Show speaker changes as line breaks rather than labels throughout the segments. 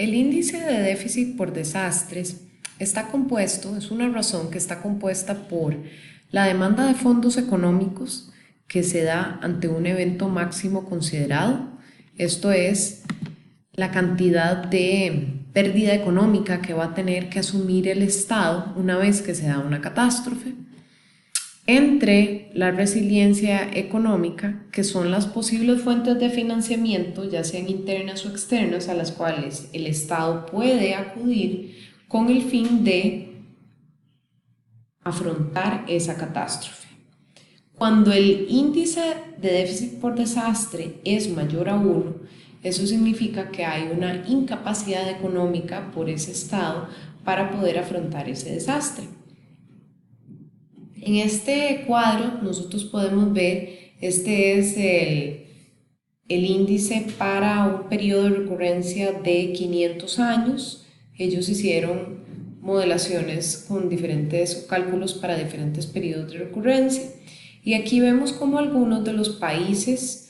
El índice de déficit por desastres es una razón que está compuesta por la demanda de fondos económicos que se da ante un evento máximo considerado, esto es, la cantidad de pérdida económica que va a tener que asumir el Estado una vez que se da una catástrofe, entre la resiliencia económica, que son las posibles fuentes de financiamiento, ya sean internas o externas, a las cuales el Estado puede acudir con el fin de afrontar esa catástrofe. Cuando el índice de déficit por desastre es mayor a 1, eso significa que hay una incapacidad económica por ese Estado para poder afrontar ese desastre. En este cuadro nosotros podemos ver, este es el índice para un periodo de recurrencia de 500 años. Ellos hicieron modelaciones con diferentes cálculos para diferentes periodos de recurrencia. Y aquí vemos cómo algunos de los países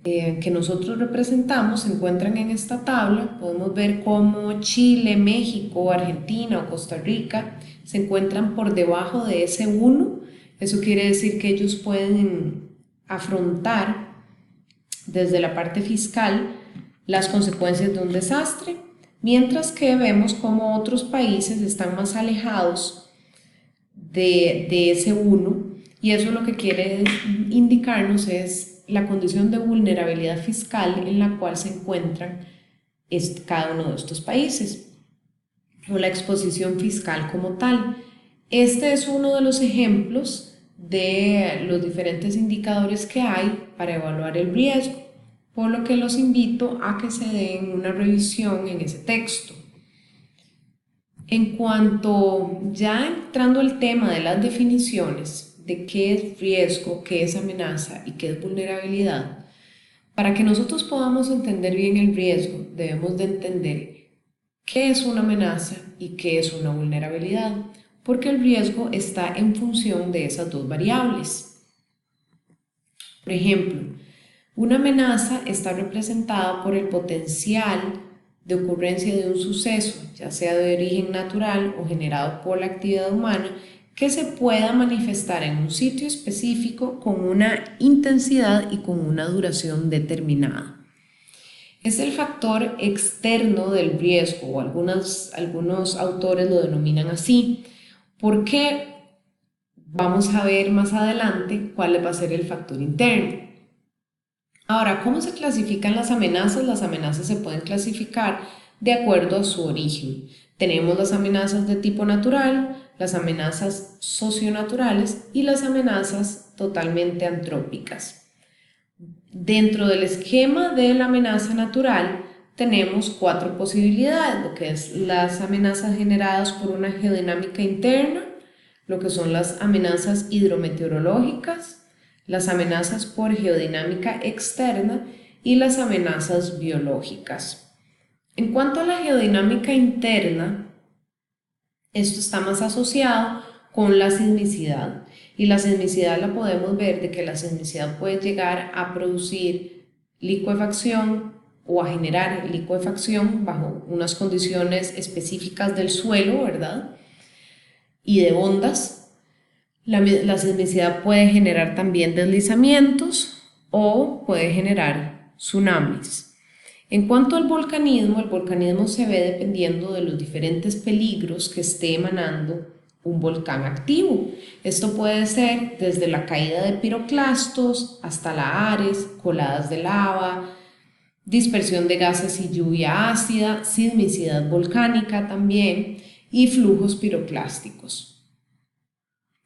que nosotros representamos se encuentran en esta tabla. Podemos ver cómo Chile, México, Argentina o Costa Rica se encuentran por debajo de ese 1. Eso quiere decir que ellos pueden afrontar desde la parte fiscal las consecuencias de un desastre, mientras que vemos cómo otros países están más alejados de ese 1, y eso lo que quiere indicarnos es la condición de vulnerabilidad fiscal en la cual se encuentran cada uno de estos países, o la exposición fiscal como tal. Este es uno de los ejemplos de los diferentes indicadores que hay para evaluar el riesgo, por lo que los invito a que se den una revisión en ese texto. En cuanto ya entrando al tema de las definiciones de qué es riesgo, qué es amenaza y qué es vulnerabilidad, para que nosotros podamos entender bien el riesgo, debemos de entender qué es una amenaza y qué es una vulnerabilidad, porque el riesgo está en función de esas dos variables. Por ejemplo, una amenaza está representada por el potencial de ocurrencia de un suceso, ya sea de origen natural o generado por la actividad humana, que se pueda manifestar en un sitio específico con una intensidad y con una duración determinada. Es el factor externo del riesgo, o algunos autores lo denominan así, porque vamos a ver más adelante cuál va a ser el factor interno. Ahora, ¿cómo se clasifican las amenazas? Las amenazas se pueden clasificar de acuerdo a su origen. Tenemos las amenazas de tipo natural, las amenazas socionaturales y las amenazas totalmente antrópicas. Dentro del esquema de la amenaza natural tenemos 4 posibilidades, lo que es las amenazas generadas por una geodinámica interna, lo que son las amenazas hidrometeorológicas, las amenazas por geodinámica externa y las amenazas biológicas. En cuanto a la geodinámica interna, esto está más asociado con la sismicidad, y la sismicidad la podemos ver de que la sismicidad puede llegar a producir licuefacción o a generar licuefacción bajo unas condiciones específicas del suelo, ¿verdad? Y de ondas. La sismicidad puede generar también deslizamientos o puede generar tsunamis. En cuanto al volcanismo, el volcanismo se ve dependiendo de los diferentes peligros que esté emanando un volcán activo. Esto puede ser desde la caída de piroclastos hasta lahares, coladas de lava, dispersión de gases y lluvia ácida, sismicidad volcánica también y flujos piroclásticos.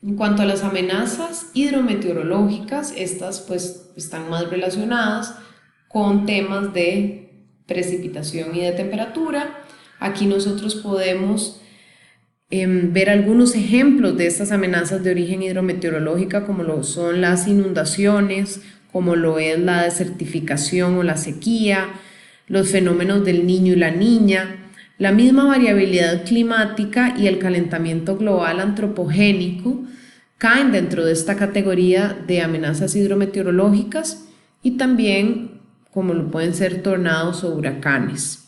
En cuanto a las amenazas hidrometeorológicas, estas pues están más relacionadas con temas de precipitación y de temperatura. Aquí nosotros podemos ver algunos ejemplos de estas amenazas de origen hidrometeorológica, como lo son las inundaciones, como lo es la desertificación o la sequía, los fenómenos del Niño y la Niña, la misma variabilidad climática y el calentamiento global antropogénico caen dentro de esta categoría de amenazas hidrometeorológicas, y también como lo pueden ser tornados o huracanes.